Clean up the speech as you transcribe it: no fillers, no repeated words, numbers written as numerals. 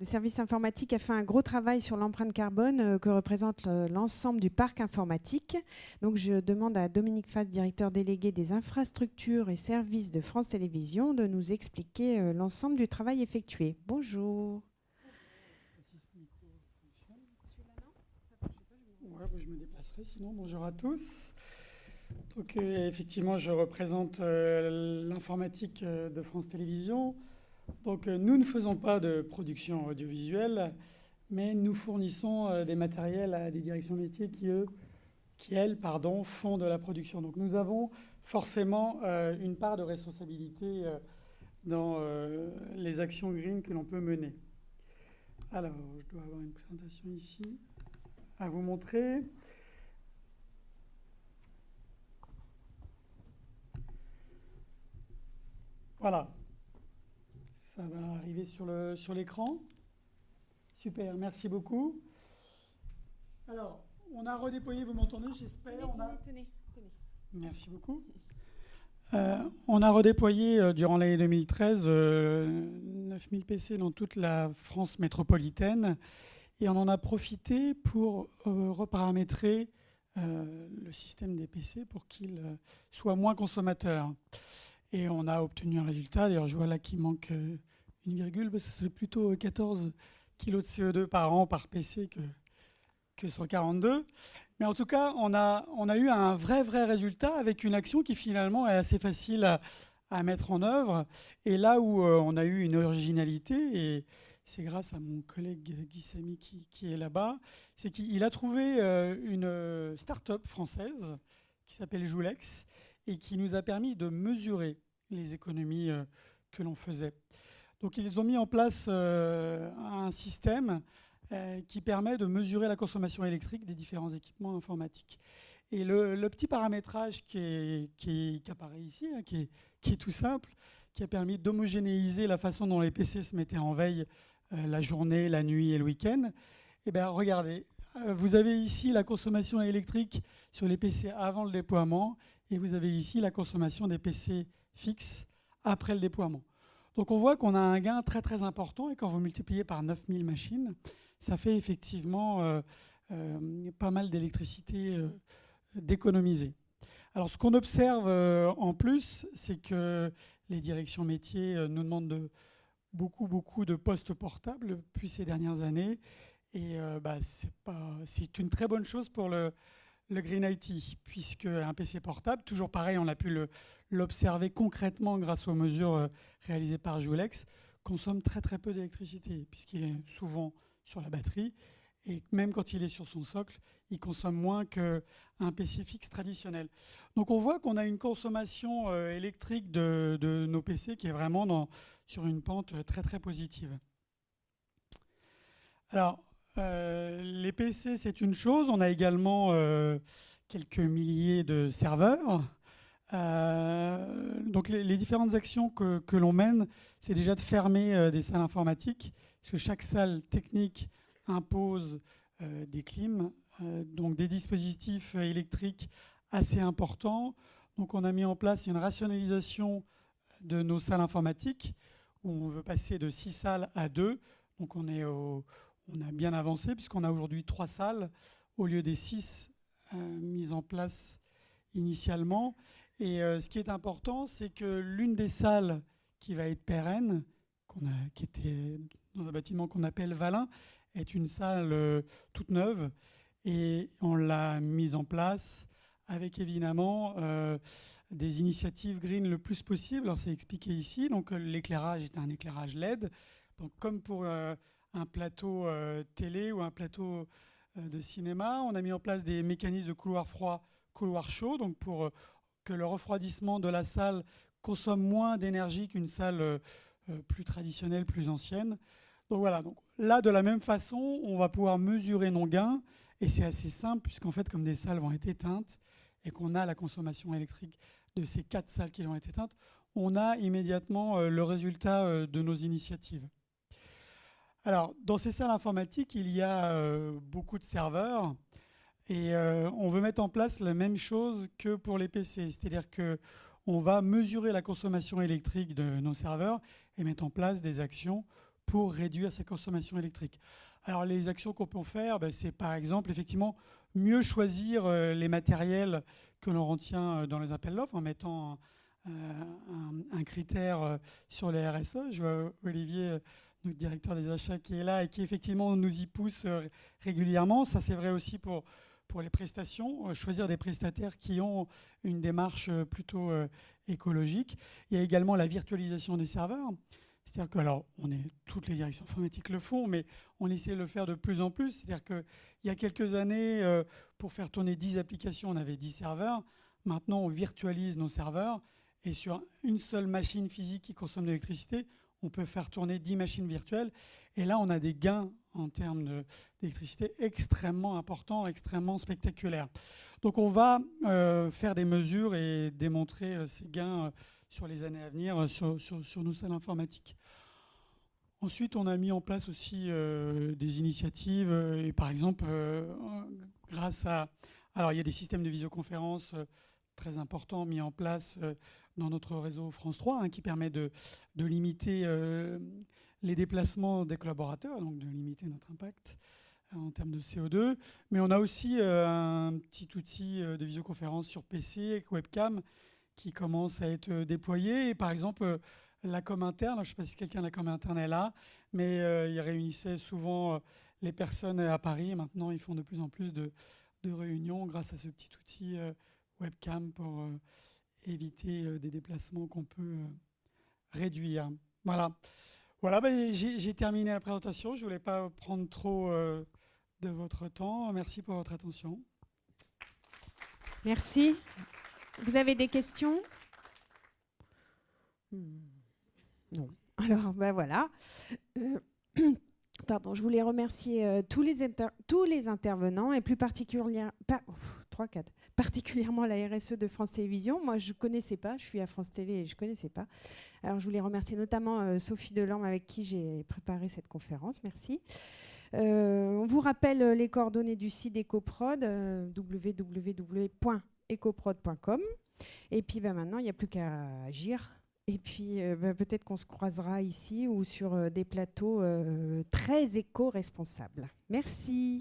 Le service informatique a fait un gros travail sur l'empreinte carbone que représente l'ensemble du parc informatique. Donc je demande à Dominique Fass, directeur délégué des infrastructures et services de France Télévisions, de nous expliquer l'ensemble du travail effectué. Bonjour. Ouais, je me déplacerai sinon. Bonjour à tous. Donc, effectivement, je représente l'informatique de France Télévisions. Donc, nous ne faisons pas de production audiovisuelle, mais nous fournissons des matériels à des directions métiers elles, font de la production. Donc, nous avons forcément une part de responsabilité dans les actions green que l'on peut mener. Alors, je dois avoir une présentation ici à vous montrer. Voilà. Ça va arriver sur l'écran. Super, merci beaucoup. Alors, on a redéployé, vous m'entendez, j'espère. Tenez. Merci beaucoup. On a redéployé durant l'année 2013 9000 PC dans toute la France métropolitaine et on en a profité pour reparamétrer le système des PC pour qu'il soit moins consommateur. Et on a obtenu un résultat. D'ailleurs, je vois là qu'il manque une virgule. Ce serait plutôt 14 kg de CO2 par an par PC que 142. Mais en tout cas, on a eu un vrai résultat avec une action qui finalement est assez facile à mettre en œuvre. Et là où on a eu une originalité, et c'est grâce à mon collègue Guy Samy qui est là-bas, c'est qu'il a trouvé une start-up française qui s'appelle Joulex, et qui nous a permis de mesurer les économies que l'on faisait. Donc ils ont mis en place un système qui permet de mesurer la consommation électrique des différents équipements informatiques. Et le petit paramétrage qui apparaît ici, hein, qui est tout simple, qui a permis d'homogénéiser la façon dont les PC se mettaient en veille la journée, la nuit et le week-end. Eh bien, regardez, vous avez ici la consommation électrique sur les PC avant le déploiement, et vous avez ici la consommation des PC fixes après le déploiement. Donc on voit qu'on a un gain très important, et quand vous multipliez par 9000 machines, ça fait effectivement pas mal d'électricité d'économiser. Alors ce qu'on observe en plus, c'est que les directions métiers nous demandent beaucoup de postes portables depuis ces dernières années, et c'est une très bonne chose pour le Green IT, puisque un PC portable, toujours pareil, on a pu l'observer concrètement grâce aux mesures réalisées par Joulex, consomme très peu d'électricité, puisqu'il est souvent sur la batterie, et même quand il est sur son socle, il consomme moins qu'un PC fixe traditionnel. Donc on voit qu'on a une consommation électrique de nos PC qui est vraiment sur une pente très positive. Alors, les PC, c'est une chose. On a également quelques milliers de serveurs. Donc les différentes actions que l'on mène, c'est déjà de fermer des salles informatiques, parce que chaque salle technique impose des clims, donc des dispositifs électriques assez importants. Donc on a mis en place une rationalisation de nos salles informatiques, où on veut passer de 6 salles à 2. Donc on a bien avancé, puisqu'on a aujourd'hui 3 salles au lieu des 6 mises en place initialement. Et ce qui est important, c'est que l'une des salles qui va être pérenne, qui était dans un bâtiment qu'on appelle Valin, est une salle toute neuve. Et on l'a mise en place avec évidemment des initiatives green le plus possible. Alors c'est expliqué ici. Donc l'éclairage est un éclairage LED. Donc comme pour un plateau télé ou un plateau de cinéma, on a mis en place des mécanismes de couloir froid, couloir chaud, donc pour que le refroidissement de la salle consomme moins d'énergie qu'une salle plus traditionnelle, plus ancienne. Donc voilà, donc là de la même façon, on va pouvoir mesurer nos gains, et c'est assez simple, puisqu'en fait, comme des salles vont être éteintes et qu'on a la consommation électrique de ces 4 salles qui vont être éteintes, on a immédiatement le résultat de nos initiatives. Alors, dans ces salles informatiques, il y a beaucoup de serveurs, et on veut mettre en place la même chose que pour les PC, c'est-à-dire qu'on va mesurer la consommation électrique de nos serveurs et mettre en place des actions pour réduire sa consommation électrique. Alors les actions qu'on peut faire, c'est par exemple effectivement mieux choisir les matériels que l'on retient dans les appels d'offres en mettant un critère sur les RSE. Je vois Olivier, notre directeur des achats, qui est là et qui effectivement nous y pousse régulièrement. Ça c'est vrai aussi pour les prestations, choisir des prestataires qui ont une démarche plutôt écologique. Il y a également la virtualisation des serveurs. C'est-à-dire que, alors, toutes les directions informatiques le font, mais on essaie de le faire de plus en plus. C'est-à-dire qu'il y a quelques années, pour faire tourner 10 applications, on avait 10 serveurs. Maintenant, on virtualise nos serveurs. Et sur une seule machine physique qui consomme de l'électricité, on peut faire tourner 10 machines virtuelles. Et là, on a des gains en termes d'électricité extrêmement importants, extrêmement spectaculaires. Donc, on va faire des mesures et démontrer ces gains sur les années à venir sur nos salles informatiques. Ensuite, on a mis en place aussi des initiatives. Et par exemple, grâce à... Alors, il y a des systèmes de visioconférence très importants mis en place dans notre réseau France 3, qui permet de limiter les déplacements des collaborateurs, donc de limiter notre impact en termes de CO2. Mais on a aussi un petit outil de visioconférence sur PC avec webcam qui commence à être déployé. Et par exemple, la com interne, je ne sais pas si quelqu'un de la com interne est là, mais il réunissait souvent les personnes à Paris. Et maintenant, ils font de plus en plus de réunions grâce à ce petit outil webcam pour éviter des déplacements qu'on peut réduire. Voilà. Voilà, j'ai terminé la présentation. Je ne voulais pas prendre trop de votre temps. Merci pour votre attention. Merci. Vous avez des questions? Non. Alors, voilà. Pardon, je voulais remercier tous les intervenants et plus particulièrement la RSE de France Télévisions. Moi, je ne connaissais pas, je suis à France Télé et je ne connaissais pas. Alors, je voulais remercier notamment Sophie Delorme avec qui j'ai préparé cette conférence. Merci. On vous rappelle les coordonnées du site EcoProd, www.ecoprod.com. Et puis maintenant, il n'y a plus qu'à agir. Et puis peut-être qu'on se croisera ici ou sur des plateaux très éco-responsables. Merci.